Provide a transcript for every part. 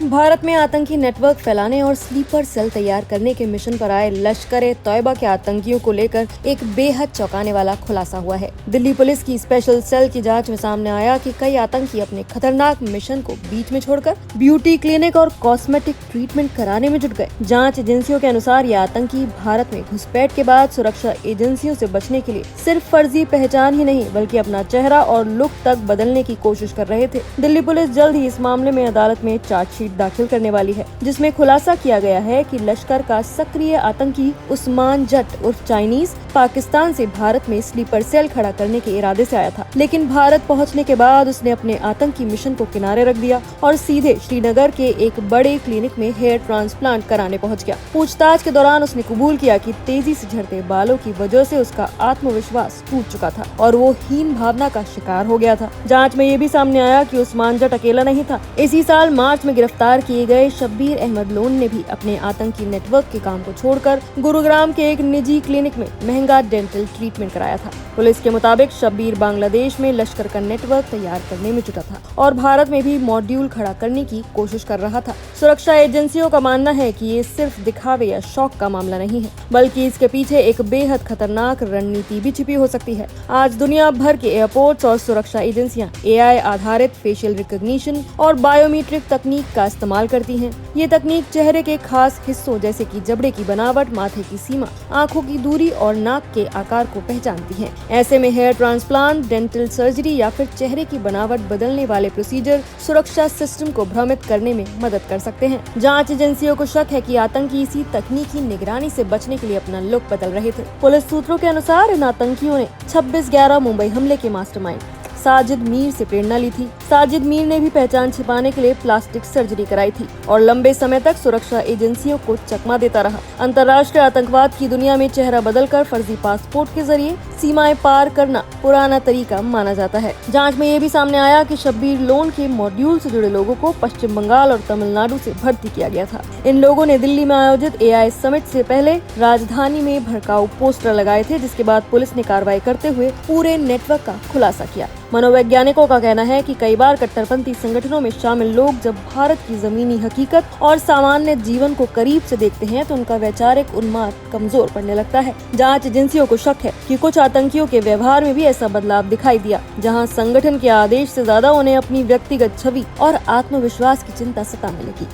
भारत में आतंकी नेटवर्क फैलाने और स्लीपर सेल तैयार करने के मिशन पर आए लश्कर-ए-तौयबा के आतंकियों को लेकर एक बेहद चौंकाने वाला खुलासा हुआ है। दिल्ली पुलिस की स्पेशल सेल की जांच में सामने आया कि कई आतंकी अपने खतरनाक मिशन को बीच में छोड़कर ब्यूटी क्लिनिक और कॉस्मेटिक ट्रीटमेंट कराने में जुट गए। जांच एजेंसियों के अनुसार ये आतंकी भारत में घुसपैठ के बाद सुरक्षा एजेंसियों से बचने के लिए सिर्फ फर्जी पहचान ही नहीं बल्कि अपना चेहरा और लुक तक बदलने की कोशिश कर रहे थे। दिल्ली पुलिस जल्द ही इस मामले में अदालत में चार्जशीट दाखिल करने वाली है, जिसमें खुलासा किया गया है कि लश्कर का सक्रिय आतंकी उस्मान जट उर्फ चाइनीज पाकिस्तान से भारत में स्लीपर सेल खड़ा करने के इरादे से आया था, लेकिन भारत पहुंचने के बाद उसने अपने आतंकी मिशन को किनारे रख दिया और सीधे श्रीनगर के एक बड़े क्लिनिक में हेयर ट्रांसप्लांट कराने पहुंच गया। पूछताछ के दौरान उसने कबूल किया कि तेजी से झड़ते बालों की वजह से उसका आत्मविश्वास टूट चुका था और वो हीन भावना का शिकार हो गया था। जांच में ये भी सामने आया कि उस्मान जट अकेला नहीं था। इसी साल मार्च में गिरफ्तार किए गए शब्बीर अहमद लोन ने भी अपने आतंकी नेटवर्क के काम को छोड़कर गुरुग्राम के एक निजी क्लिनिक में महंगा डेंटल ट्रीटमेंट कराया था। पुलिस के मुताबिक शब्बीर बांग्लादेश में लश्कर का नेटवर्क तैयार करने में जुटा था और भारत में भी मॉड्यूल खड़ा करने की कोशिश कर रहा था। सुरक्षा एजेंसियों का मानना है कि ये सिर्फ दिखावे या शौक का मामला नहीं है, बल्कि इसके पीछे एक बेहद खतरनाक रणनीति भी छिपी हो सकती है। आज दुनिया भर के एयरपोर्ट्स और सुरक्षा एजेंसियां एआई आधारित फेशियल रिकॉग्निशन और बायोमेट्रिक तकनीक का इस्तेमाल करती हैं। ये तकनीक चेहरे के खास हिस्सों जैसे कि जबड़े की बनावट, माथे की सीमा, आंखों की दूरी और नाक के आकार को पहचानती है। ऐसे में हेयर ट्रांसप्लांट, डेंटल सर्जरी या फिर चेहरे की बनावट बदलने वाले प्रोसीजर सुरक्षा सिस्टम को भ्रमित करने में मदद कर सकते हैं। जांच एजेंसियों को शक है कि आतंकी इसी तकनीकी निगरानी से बचने के लिए अपना लुक बदल रहे थे। पुलिस सूत्रों के अनुसार इन आतंकियों ने 26/11 मुंबई हमले के मास्टरमाइंड साजिद मीर से प्रेरणा ली थी। साजिद मीर ने भी पहचान छिपाने के लिए प्लास्टिक सर्जरी कराई थी और लंबे समय तक सुरक्षा एजेंसियों को चकमा देता रहा। अंतर्राष्ट्रीय आतंकवाद की दुनिया में चेहरा बदलकर फर्जी पासपोर्ट के जरिए सीमाएं पार करना पुराना तरीका माना जाता है। जांच में ये भी सामने आया कि शब्बीर लोन के मॉड्यूल से जुड़े लोगों को पश्चिम बंगाल और तमिलनाडु से भर्ती किया गया था। इन लोगों ने दिल्ली में आयोजित एआई समिट से पहले राजधानी में भड़काऊ पोस्टर लगाए थे, जिसके बाद पुलिस ने कार्रवाई करते हुए पूरे नेटवर्क का खुलासा किया। मनोवैज्ञानिकों का कहना है कि कई बार कट्टरपंथी संगठनों में शामिल लोग जब भारत की जमीनी हकीकत और सामान्य जीवन को करीब से देखते हैं तो उनका वैचारिक उन्माद कमजोर पड़ने लगता है। जांच एजेंसियों को शक है कि कुछ आतंकियों के व्यवहार में भी ऐसा बदलाव दिखाई दिया, जहां संगठन के आदेश से ज्यादा उन्हें अपनी व्यक्तिगत छवि और आत्मविश्वास की चिंता सताने लगी।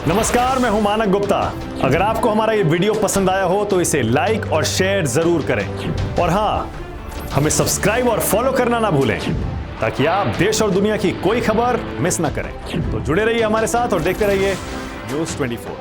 नमस्कार, मैं हूं मानक गुप्ता। अगर आपको हमारा ये वीडियो पसंद आया हो तो इसे लाइक और शेयर जरूर करें और हाँ, हमें सब्सक्राइब और फॉलो करना ना भूलें ताकि आप देश और दुनिया की कोई खबर मिस ना करें। तो जुड़े रहिए हमारे साथ और देखते रहिए न्यूज़ 24।